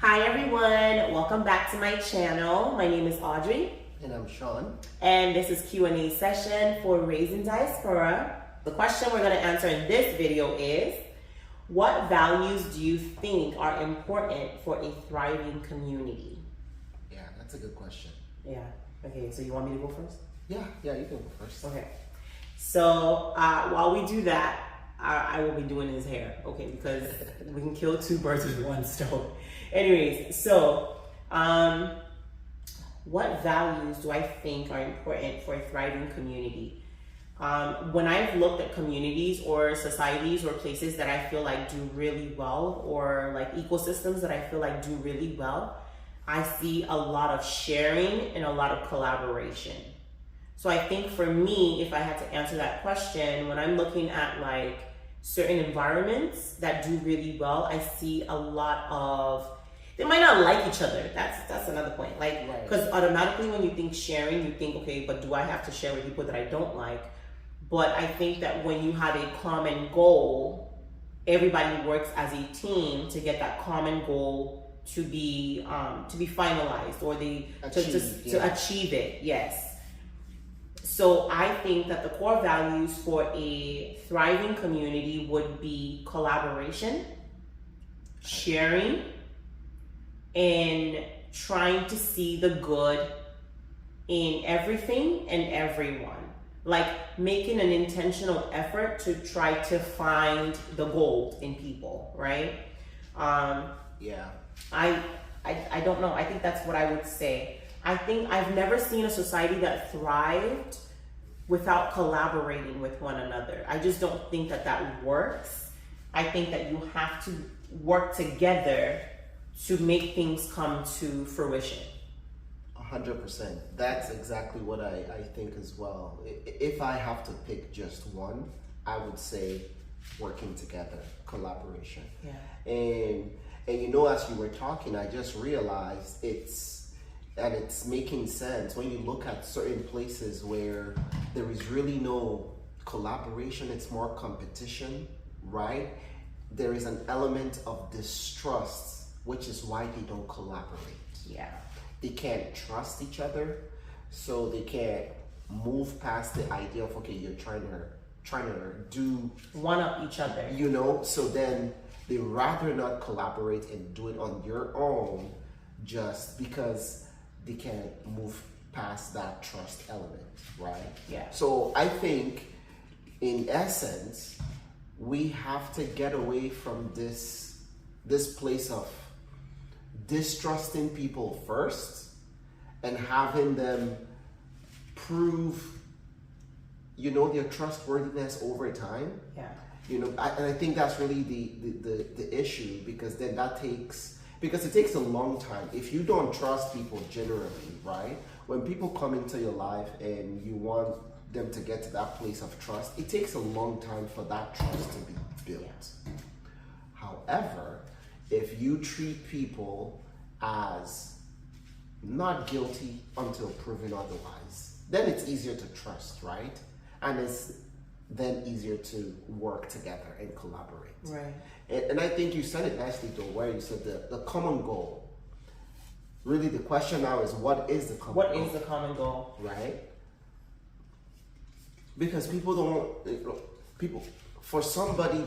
Hi everyone, welcome back to my channel. My name is Audrey. And I'm Sean. And this is Q&A session for Raising Diaspora. The question we're going to answer in this video is, what values do you think are important for a thriving community? Yeah, that's a good question. Yeah. Okay, so you want me to go first? Yeah, you can go first. Okay. So while we do that, I will be doing his hair, okay, because we can kill two birds with one stone. Anyways, so what values do I think are important for a thriving community? When I've looked at communities or societies or places that I feel like do really well, or like ecosystems that I feel like do really well, I see a lot of sharing and a lot of collaboration. So I think for me, if I had to answer that question, when I'm looking at like certain environments that do really well, I see a lot of, they might not like each other. That's another point. Like, because automatically when you think sharing, you think, okay, but do I have to share with people that I don't like? But I think that when you have a common goal, everybody works as a team to get that common goal to be finalized, or to achieve it. Yes. So I think that the core values for a thriving community would be collaboration, sharing, and trying to see the good in everything and everyone. Like making an intentional effort to try to find the gold in people, right? Yeah. I don't know. I think that's what I would say. I think I've never seen a society that thrived without collaborating with one another. I just don't think that that works. I think that you have to work together to make things come to fruition. 100%. That's exactly what I think as well. If I have to pick just one, I would say working together, collaboration. Yeah. And you know, as you were talking, I just realized it's making sense when you look at certain places where there is really no collaboration, it's more competition, right? There is an element of distrust, which is why they don't collaborate. Yeah. They can't trust each other, so they can't move past the idea of, okay, you're trying to do one up each other. You know, so then they rather not collaborate and do it on your own, just because they can't move past that trust element, right? Yeah. So I think, in essence, we have to get away from this place of distrusting people first and having them prove, their trustworthiness over time. Yeah. And I think that's really the issue, because then it takes a long time. If you don't trust people generally, right? When people come into your life and you want them to get to that place of trust, it takes a long time for that trust to be built. Yeah. However, if you treat people as not guilty until proven otherwise, then it's easier to trust, right? And it's then easier to work together and collaborate. Right. And I think you said it nicely though, where you said the common goal. Really, the question now is, what is the common goal? What is the common goal? Right? Because for somebody,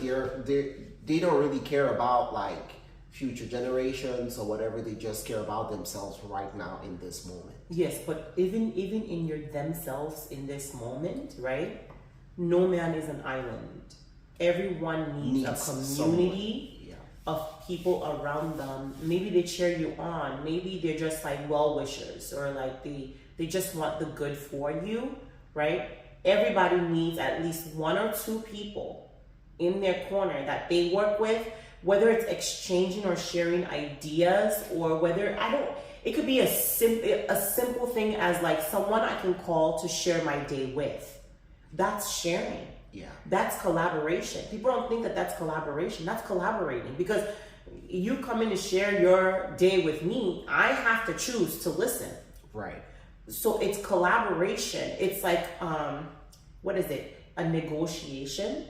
they don't really care about like future generations or whatever. They just care about themselves right now in this moment. Yes, but even in your themselves in this moment, right? No man is an island. Everyone needs a community of people around them. Maybe they cheer you on. Maybe they're just like well-wishers, or like they just want the good for you, right? Everybody needs at least one or two people in their corner that they work with, whether it's exchanging or sharing ideas, or whether, it could be a simple thing as like someone I can call to share my day with. That's sharing. Yeah. That's collaboration. People don't think that that's collaboration. That's collaborating, because you come in to share your day with me, I have to choose to listen. Right. So it's collaboration. It's like, what is it? A negotiation?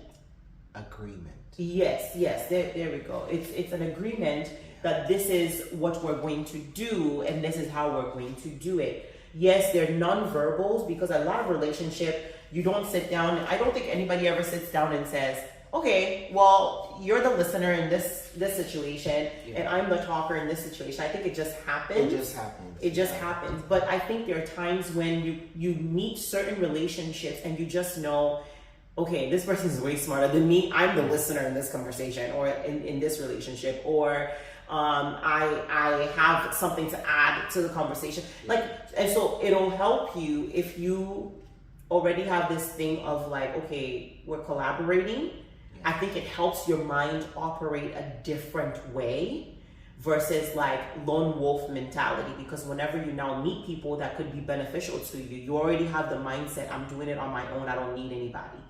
Agreement. Yes, there we go. It's an agreement that this is what we're going to do and this is how we're going to do it. Yes, they're non-verbals, because a lot of relationship, you don't sit down. I don't think anybody ever sits down and says, okay, well, you're the listener in this situation, and I'm the talker in this situation. I think it just happens. It just happens. But I think there are times when you meet certain relationships and you just know, okay, this person is way smarter than me. I'm the listener in this conversation or in this relationship, or I have something to add to the conversation. And so it'll help you if you already have this thing of like, okay, we're collaborating. I think it helps your mind operate a different way versus like lone wolf mentality, because whenever you now meet people that could be beneficial to you, you already have the mindset, I'm doing it on my own, I don't need anybody.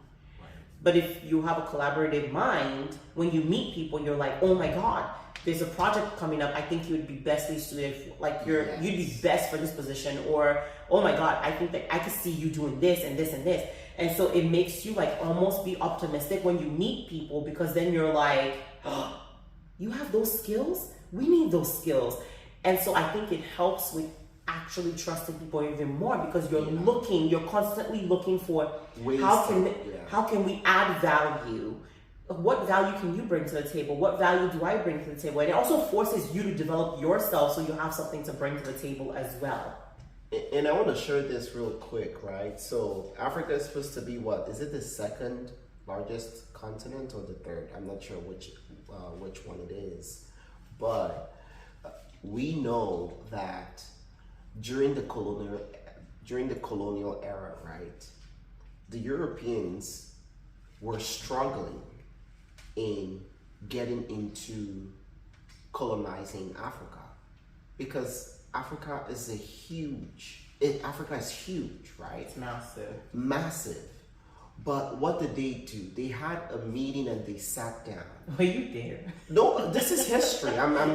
But if you have a collaborative mind, when you meet people, you're like, oh my God, there's a project coming up. I think you would be bestly suited, you'd be best for this position. Or, oh my God, I think that I could see you doing this and this and this. And so it makes you like almost be optimistic when you meet people, because then you're like, oh, you have those skills? We need those skills. And so I think it helps with actually trusting people even more, because you're constantly looking for ways how can we add value? What value can you bring to the table? What value do I bring to the table? And it also forces you to develop yourself so you have something to bring to the table as well. And I want to share this real quick, right? So Africa is supposed to be what? Is it the second largest continent or the third? I'm not sure which one it is. But we know that during the colonial era, right, the Europeans were struggling in getting into colonizing Africa, because Africa is huge, right? It's massive. But what did they do? They had a meeting and they sat down. Were you there? No, this is history.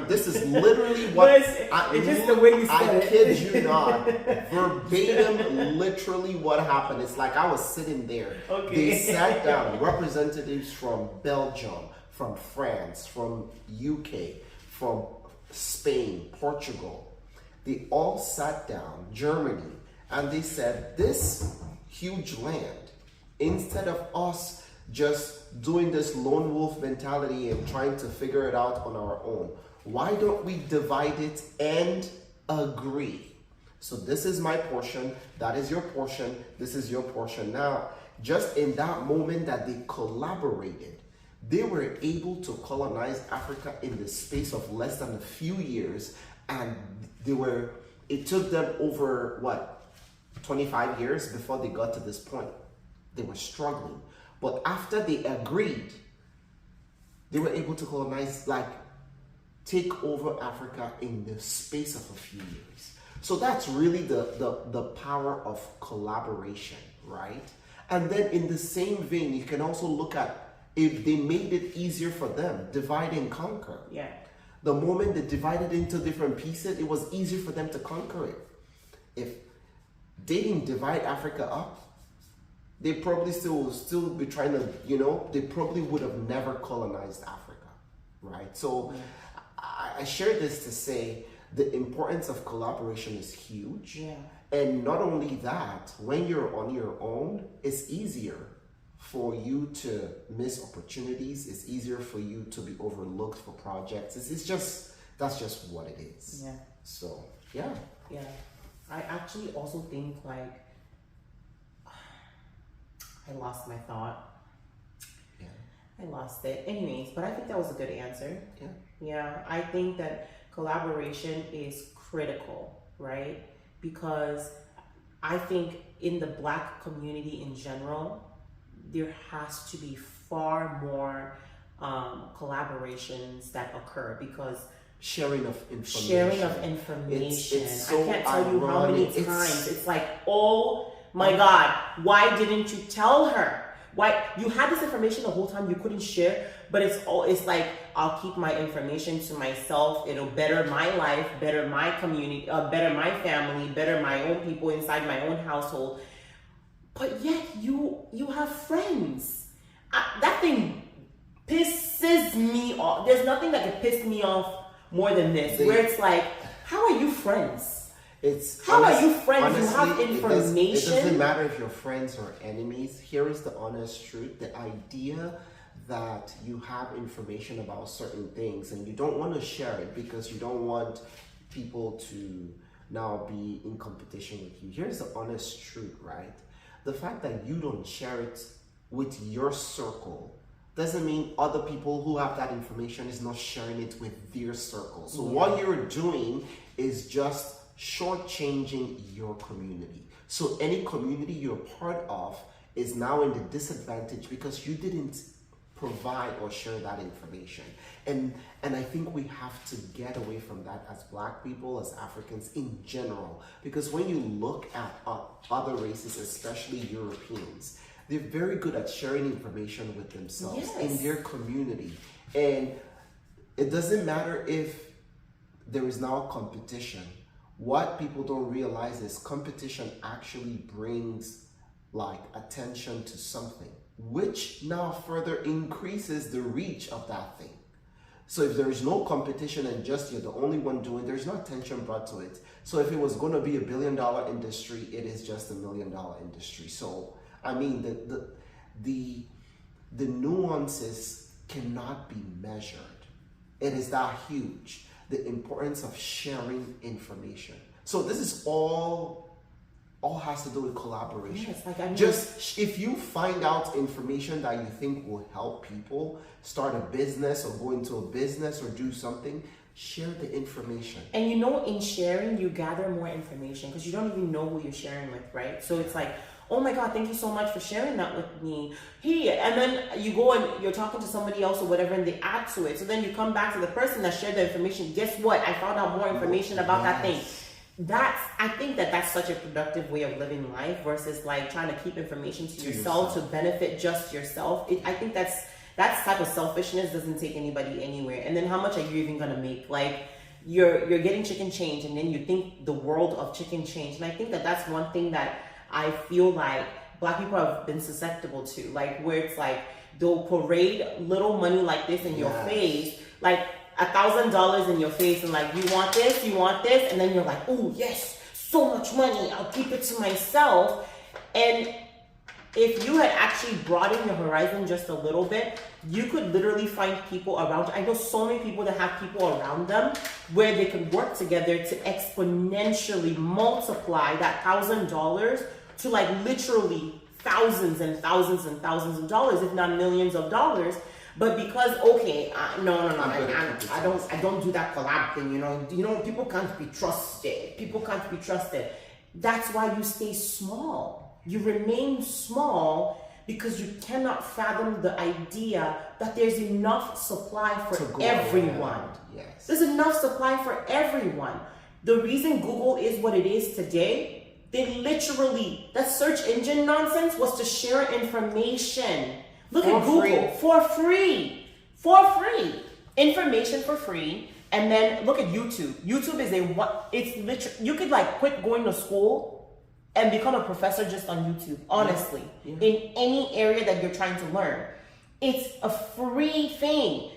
This is literally what it's just the way you said it. I kid you not. Verbatim, literally what happened. It's like I was sitting there. Okay. They sat down, representatives from Belgium, from France, from UK, from Spain, Portugal. They all sat down, Germany, and they said, this huge land, instead of us just doing this lone wolf mentality and trying to figure it out on our own, why don't we divide it and agree? So this is my portion, that is your portion, this is your portion. Now, just in that moment that they collaborated, they were able to colonize Africa in the space of less than a few years, and it took them over 25 years before they got to this point. They were struggling. But after they agreed, they were able to colonize, take over Africa in the space of a few years. So that's really the power of collaboration, right? And then in the same vein, you can also look at if they made it easier for them, divide and conquer. Yeah. The moment they divided into different pieces, it was easier for them to conquer it. If they didn't divide Africa up, they probably still be trying to, they probably would have never colonized Africa, right? So I share this to say the importance of collaboration is huge. Yeah. And not only that, when you're on your own, it's easier for you to miss opportunities. It's easier for you to be overlooked for projects. That's just what it is. Yeah. So, yeah. Yeah. I actually also think I lost my thought. Yeah. I lost it. Anyways, but I think that was a good answer. Yeah. Yeah. I think that collaboration is critical, right? Because I think in the Black community in general, there has to be far more collaborations that occur, because sharing of information. It's so I can't tell you how many times it's like, oh my God, why didn't you tell her? Why you had this information the whole time, you couldn't share, but it's like, I'll keep my information to myself. It'll better my life, better my community, better my family, better my own people inside my own household. But yet you have friends. That thing pisses me off. There's nothing that can piss me off more than this, where it's like, how are you friends? It's How are you friends? You have honestly, information. It doesn't matter if you're friends or enemies. Here is the honest truth. The idea that you have information about certain things and you don't want to share it because you don't want people to now be in competition with you. Here's the honest truth, right? The fact that you don't share it with your circle doesn't mean other people who have that information is not sharing it with their circle. So what you're doing is just shortchanging your community. So any community you're part of is now in the disadvantage because you didn't provide or share that information. And I think we have to get away from that as Black people, as Africans in general, because when you look at other races, especially Europeans, they're very good at sharing information with themselves in their community. And it doesn't matter if there is now competition. What people don't realize is competition actually brings like attention to something, which now further increases the reach of that thing. So if there is no competition and just you're the only one doing, there's no attention brought to it. So if it was going to be $1 billion industry, it is just $1 million industry. So I mean, the nuances cannot be measured. It is that huge. The importance of sharing information. So this is all has to do with collaboration. Yes, like, I mean, just if you find out information that you think will help people start a business or go into a business or do something, share the information. And you know, in sharing, you gather more information because you don't even know who you're sharing with, right? So it's like, oh my God, thank you so much for sharing that with me. Hey, and then you go and you're talking to somebody else or whatever and they add to it. So then you come back to the person that shared the information. Guess what? I found out more information about that thing. I think that's such a productive way of living life versus like trying to keep information to yourself to benefit just yourself. I think that type of selfishness doesn't take anybody anywhere. And then how much are you even gonna make? Like you're getting chicken change and then you think the world of chicken change. And I think that's one thing that I feel like Black people have been susceptible to, like where it's like they'll parade little money like this in your face, like $1,000 in your face, and like, you want this, and then you're like, oh yes, so much money, I'll keep it to myself. And if you had actually broadened your horizon just a little bit, you could literally find people around you. I know so many people that have people around them where they could work together to exponentially multiply that $1,000 to like literally thousands and thousands and thousands of dollars, if not millions of dollars. But because I don't do that collab thing. You know, people can't be trusted. That's why you stay small. You remain small because you cannot fathom the idea that there's enough supply for everyone. Yes. There's enough supply for everyone. The reason Google is what it is today, that search engine nonsense was to share information. Look at Google for free. Information for free. And then look at YouTube. YouTube is you could like quit going to school and become a professor just on YouTube, honestly. Yeah. In any area that you're trying to learn. It's a free thing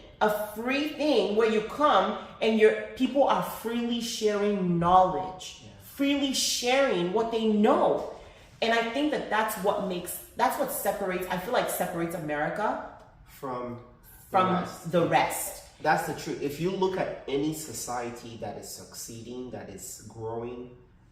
where you come and people are freely sharing knowledge. Yeah. Freely sharing what they know. And I think that's what separates America from the rest. That's the truth. If you look at any society that is succeeding, that is growing,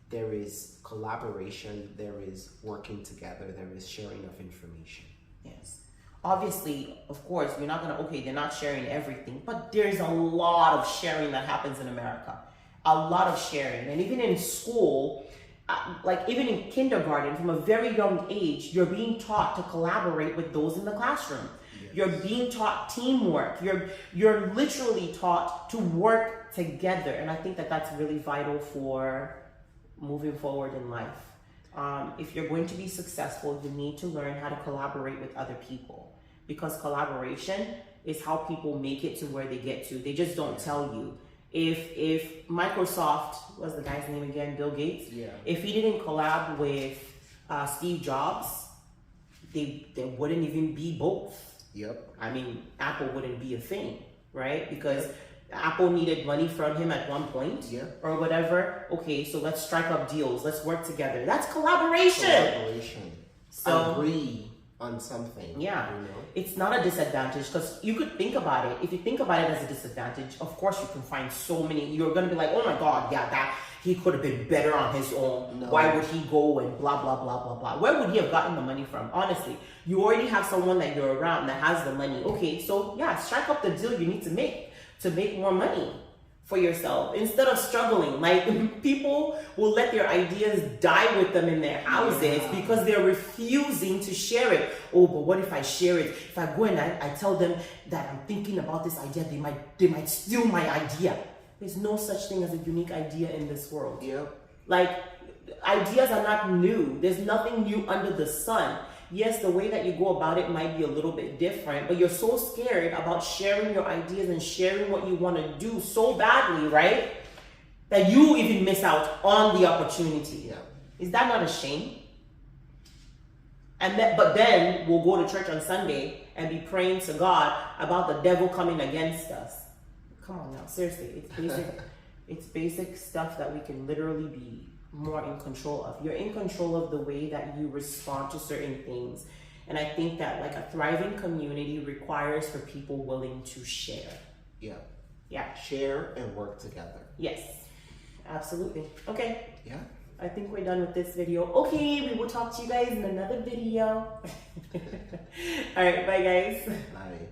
there is collaboration, there is working together, there is sharing of information. Yes. Obviously, of course, they're not sharing everything, but there's a lot of sharing that happens in America. A lot of sharing. And even in school, like even in kindergarten, from a very young age, you're being taught to collaborate with those in the classroom. Yes. You're being taught teamwork. You're literally taught to work together. And I think that's really vital for moving forward in life. If you're going to be successful, you need to learn how to collaborate with other people, because collaboration is how people make it to where they get to. They just don't tell you. If Microsoft, what's the guy's name again? Bill Gates? Yeah. If he didn't collab with Steve Jobs, there wouldn't even be both. Yep. I mean, Apple wouldn't be a thing, right? Because Apple needed money from him at one point, Yeah. or whatever. Okay, so let's strike up deals. Let's work together. That's collaboration. So agree on something. yeah, You know? it's not a disadvantage, because you could think about it. If you think about it as a disadvantage, of course you can find so many. You're gonna be like, oh my God, yeah, that he could have been better on his own. No. Why would he go and blah blah blah blah blah? Where would he have gotten the money from? Honestly, you already have someone that you're around that has the money. Okay, so yeah, strike up the deal you need to make more money for yourself instead of struggling. Like, people will let their ideas die with them in their houses because they're refusing to share it. Oh, but what if I share it? If I go and I tell them that I'm thinking about this idea, they might steal my idea. There's no such thing as a unique idea in this world. Yep. Like, ideas are not new. There's nothing new under the sun. Yes, the way that you go about it might be a little bit different, but you're so scared about sharing your ideas and sharing what you want to do so badly, right? That you even miss out on the opportunity. Yeah. Is that not a shame? But then we'll go to church on Sunday and be praying to God about the devil coming against us. Come on now, seriously, it's basic stuff that we can literally be more in control of. You're in control of the way that you respond to certain things. And I think that, like, a thriving community requires for people willing to share. Yeah. Yeah. Share and work together. Yes, absolutely. Okay. Yeah. I think we're done with this video. Okay, we will talk to you guys in another video. All right, bye guys. Bye.